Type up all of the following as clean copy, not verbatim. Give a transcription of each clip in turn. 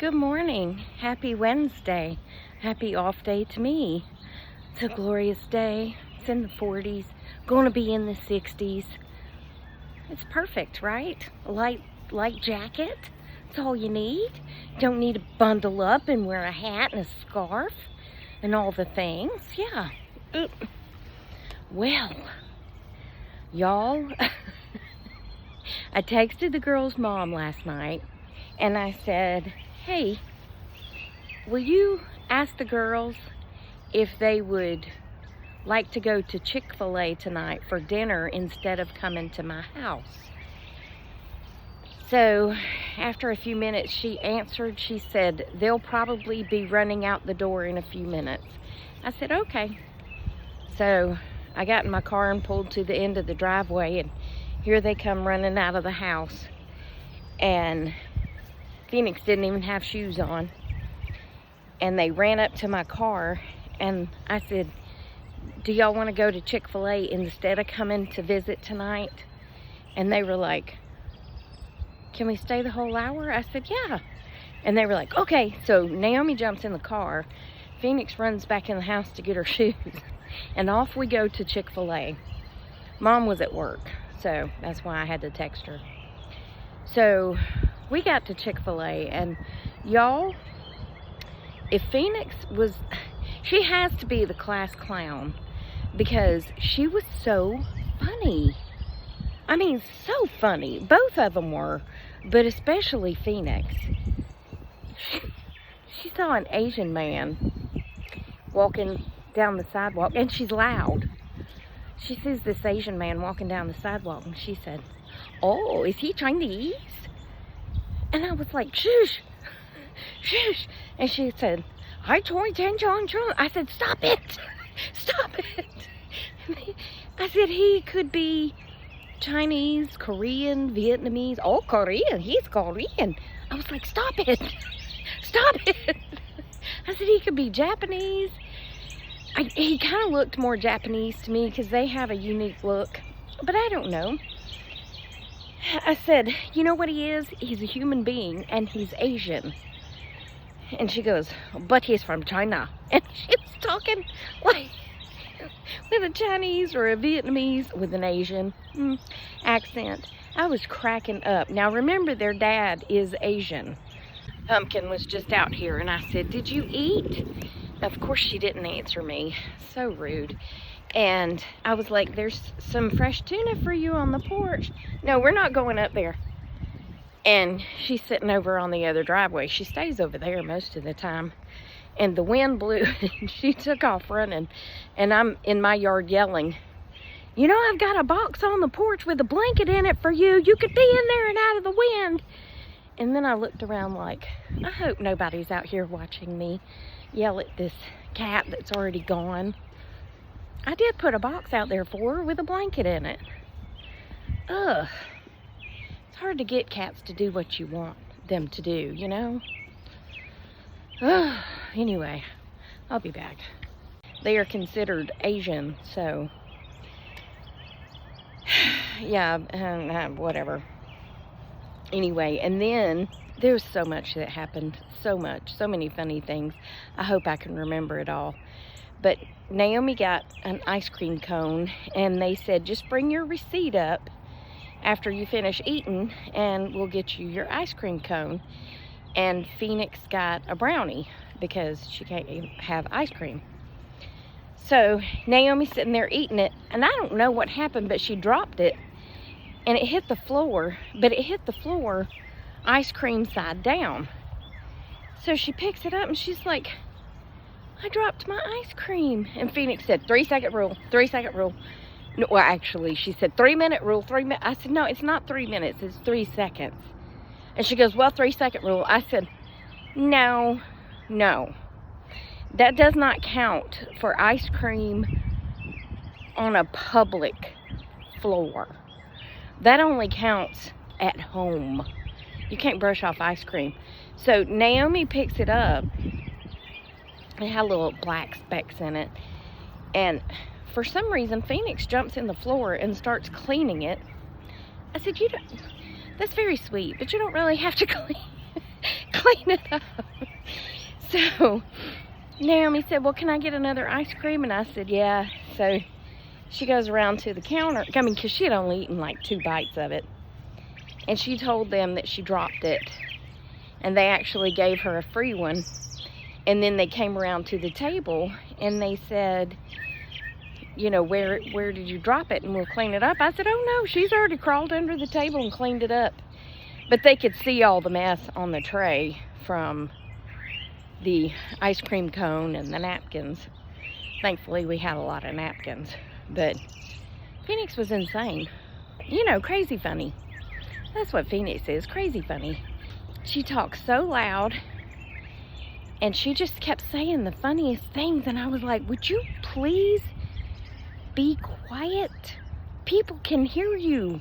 Good morning. Happy Wednesday. Happy off day to me. It's a glorious day. It's in the 40s. Going to be in the 60s. It's perfect, right? A light jacket. That's all you need. Don't need to bundle up and wear a hat and a scarf and all the things. Yeah. Well, y'all, I texted the girl's mom last night and I said, hey, will you ask the girls if they would like to go to Chick-fil-A tonight for dinner instead of coming to my house? So after a few minutes, she answered. She said, they'll probably be running out the door in a few minutes. I said, okay. So I got in my car and pulled to the end of the driveway, and here they come running out of the house. And Phoenix didn't even have shoes on. And they ran up to my car, and I said, do y'all want to go to Chick-fil-A instead of coming to visit tonight? And they were like, can we stay the whole hour? I said, yeah. And they were like, okay. So Naomi jumps in the car. Phoenix runs back in the house to get her shoes. And off we go to Chick-fil-A. Mom was at work, so that's why I had to text her. So we got to Chick-fil-A, and y'all, if Phoenix was, she has to be the class clown because she was so funny. I mean, so funny. Both of them were, but especially Phoenix. She saw an Asian man walking down the sidewalk, and she's loud. She sees this Asian man walking down the sidewalk, and she said, oh, is he Chinese? And I was like, shush, shush. And she said, I said, stop it, stop it. I said, he could be Chinese, Korean, Vietnamese. Oh, Korean, he's Korean. I was like, stop it, stop it. I said, he could be Japanese. He kind of looked more Japanese to me because they have a unique look, but I don't know. I said, you know what he is? He's a human being, and he's Asian. And she goes, but he's from China. And she was talking like with a Chinese or a Vietnamese with an Asian accent. I was cracking up. Now remember, their dad is Asian. Pumpkin was just out here, and I said, did you eat? Of course she didn't answer me. So rude. And I was like, there's some fresh tuna for you on the porch. No, we're not going up there. And she's sitting over on the other driveway. She stays over there most of the time. And the wind blew, and she took off running. And I'm in my yard yelling, you know, I've got a box on the porch with a blanket in it for you. You could be in there and out of the wind. And then I looked around like, I hope nobody's out here watching me yell at this cat that's already gone. I did put a box out there for her with a blanket in it. Ugh. It's hard to get cats to do what you want them to do, you know? Ugh. Anyway, I'll be back. They are considered Asian, so yeah, whatever. Anyway, and then there's so much that happened. So much. So many funny things. I hope I can remember it all. But Naomi got an ice cream cone, and they said, just bring your receipt up after you finish eating, and we'll get you your ice cream cone. And Phoenix got a brownie because she can't have ice cream. So Naomi's sitting there eating it, and I don't know what happened, but she dropped it, and it hit the floor, but it hit the floor ice cream side down. So she picks it up, and she's like, I dropped my ice cream. And Phoenix said, 3-second rule, 3-second rule. No, well, actually, she said 3-minute rule, 3 minutes. I said, no, it's not 3 minutes, it's 3 seconds. And she goes, well, 3-second rule. I said, no, that does not count for ice cream on a public floor. That only counts at home. You can't brush off ice cream. So Naomi picks it up. It had little black specks in it. And for some reason, Phoenix jumps in the floor and starts cleaning it. I said, that's very sweet, but you don't really have to clean it up. So Naomi said, well, can I get another ice cream? And I said, yeah. So she goes around to the counter, I mean, because she had only eaten like 2 bites of it. And she told them that she dropped it. And they actually gave her a free one. And then they came around to the table and they said, you know, where did you drop it? And we'll clean it up. I said, oh no, she's already crawled under the table and cleaned it up. But they could see all the mess on the tray from the ice cream cone and the napkins. Thankfully, we had a lot of napkins. But Phoenix was insane. You know, crazy funny. That's what Phoenix is, crazy funny. She talks so loud. And she just kept saying the funniest things. And I was like, would you please be quiet? People can hear you.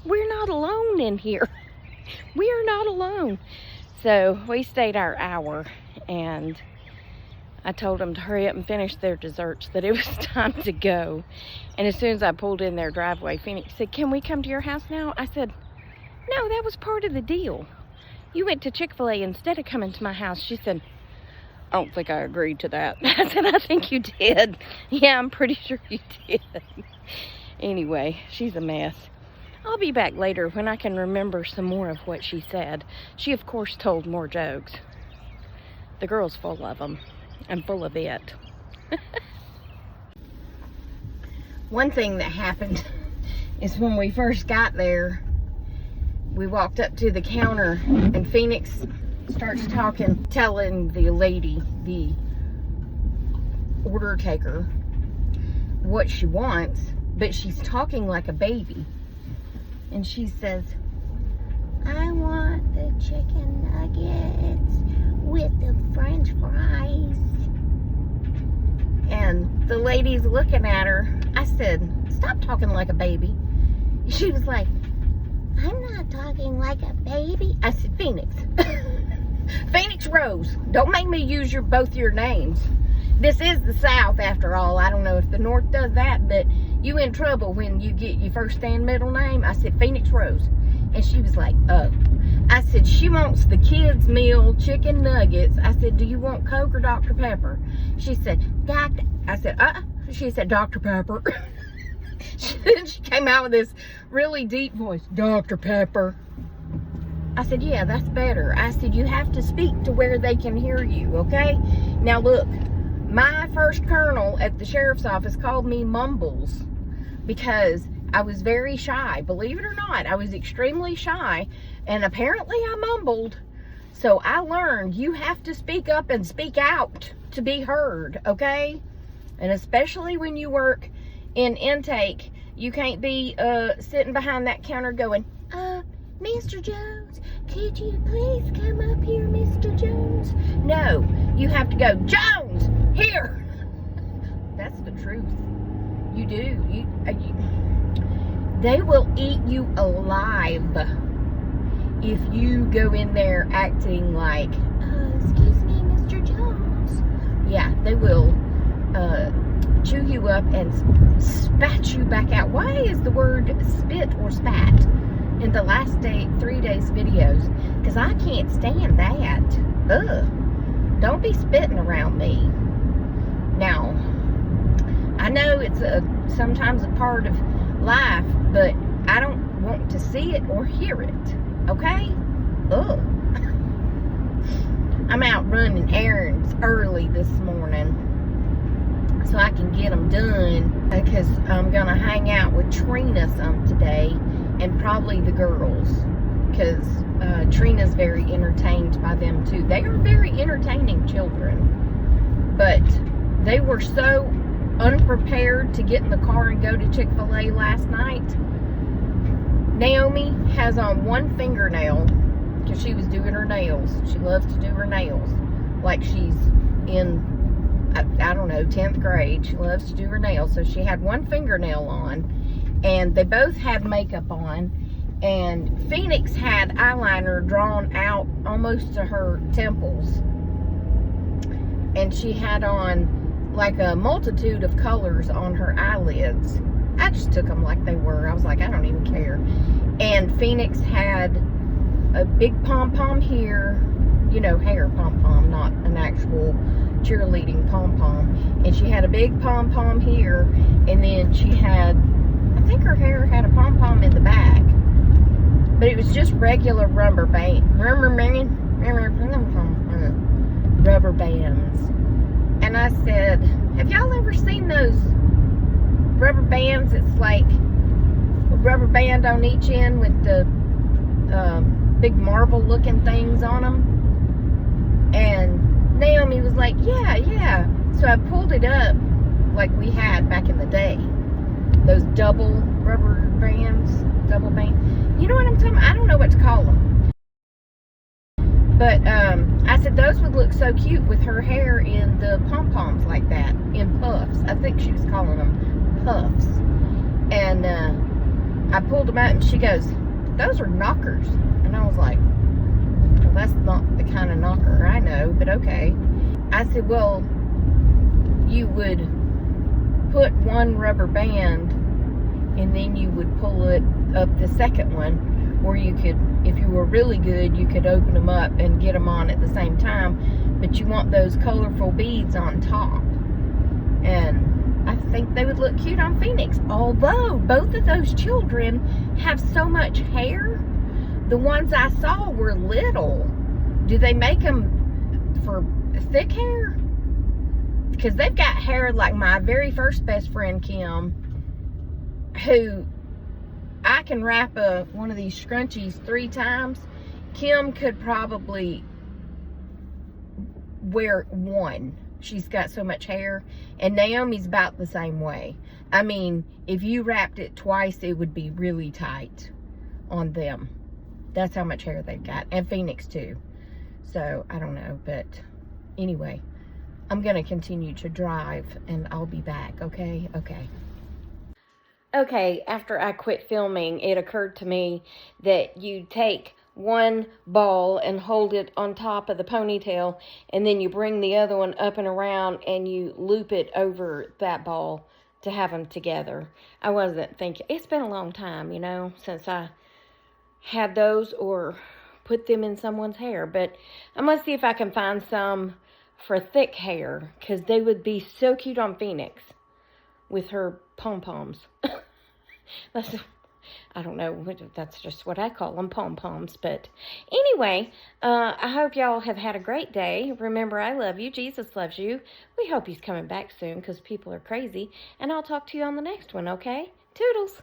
We're not alone in here. We are not alone. So we stayed our hour. And I told them to hurry up and finish their desserts, that it was time to go. And as soon as I pulled in their driveway, Phoenix said, can we come to your house now? I said, no, that was part of the deal. You went to Chick-fil-A instead of coming to my house. She said, I don't think I agreed to that. I said, I think you did. Yeah, I'm pretty sure you did. Anyway, she's a mess. I'll be back later when I can remember some more of what she said. She, of course, told more jokes. The girl's full of them. I'm full of it. One thing that happened is when we first got there, we walked up to the counter and Phoenix starts talking, telling the lady, the order taker, what she wants, but she's talking like a baby. And she says, I want the chicken nuggets with the French fries. And the lady's looking at her. I said, stop talking like a baby. She was like, I'm not talking like a baby. I said, Phoenix. Phoenix Rose. Don't make me use both your names. This is the South, after all. I don't know if the North does that, but you in trouble when you get your first and middle name. I said, Phoenix Rose. And she was like, oh. I said, she wants the kids' meal chicken nuggets. I said, do you want Coke or Dr. Pepper? She said, Doctor. I said, She said, Dr. Pepper. Then she came out with this really deep voice, Dr. Pepper. I said, yeah, that's better. I said, you have to speak to where they can hear you, okay? Now look, my first colonel at the sheriff's office called me Mumbles because I was very shy. Believe it or not, I was extremely shy, and apparently I mumbled. So I learned you have to speak up and speak out to be heard, okay? And especially when you work in intake, you can't be sitting behind that counter going, Mr. Jones, could you please come up here, Mr. Jones? No, you have to go, Jones, here. That's the truth. You do. They will eat you alive if you go in there acting like, excuse me, Mr. Jones. Yeah, they will chew you up and spat you back out. Why is the word spit or spat in the last 3 days videos? Because I can't stand that. Ugh. Don't be spitting around me. Now, I know it's sometimes a part of life, but I don't want to see it or hear it. Okay? Ugh. I'm out running errands early this morning so I can get them done, because I'm gonna hang out with Trina some today, and probably the girls, because Trina's very entertained by them too. They are very entertaining children, but they were so unprepared to get in the car and go to Chick-fil-A last night. Naomi has on one fingernail because she was doing her nails. She loves to do her nails like she's in, I don't know, 10th grade. She loves to do her nails. So she had one fingernail on, and they both had makeup on, and Phoenix had eyeliner drawn out almost to her temples, and she had on like a multitude of colors on her eyelids. I just took them like they were. I was like, I don't even care. And Phoenix had a big pom-pom here you know, hair pom-pom, not an actual cheerleading pom-pom. And she had a big pom-pom here, and then she had, I think her hair had a pom-pom in the back. But it was just regular rubber bands. Rubber bands. And I said, have y'all ever seen those rubber bands? It's like a rubber band on each end with the big marble looking things on them. And Naomi was like, yeah. So I pulled it up like we had back in the day. Those double rubber bands, double band. You know what I'm talking about? I don't know what to call them. But I said those would look so cute with her hair in the pom-poms like that, in puffs. I think she was calling them puffs. And I pulled them out and she goes, those are knockers. And I was like, well, that's not the kind of knocker I know, but okay. I said, well, you would put one rubber band and then you would pull it up the second one, or you could, if you were really good, you could open them up and get them on at the same time, but you want those colorful beads on top. And I think they would look cute on Phoenix, although both of those children have so much hair. The ones I saw were little. Do they make them for thick hair? Because they've got hair like my very first best friend, Kim, who I can wrap one of these scrunchies 3 times. Kim could probably wear 1. She's got so much hair. And Naomi's about the same way. I mean, if you wrapped it twice, it would be really tight on them. That's how much hair they've got. And Phoenix too. So, I don't know. But anyway, I'm going to continue to drive and I'll be back, okay? Okay, after I quit filming, it occurred to me that you take one ball and hold it on top of the ponytail, and then you bring the other one up and around and you loop it over that ball to have them together. I wasn't thinking, it's been a long time, you know, since I had those or put them in someone's hair, but I'm going to see if I can find some for thick hair, because they would be so cute on Phoenix with her pom-poms. I don't know, that's just what I call them, pom-poms. But anyway, I hope y'all have had a great day. Remember, I love you. Jesus loves you. We hope he's coming back soon because people are crazy. And I'll talk to you on the next one, okay? Toodles.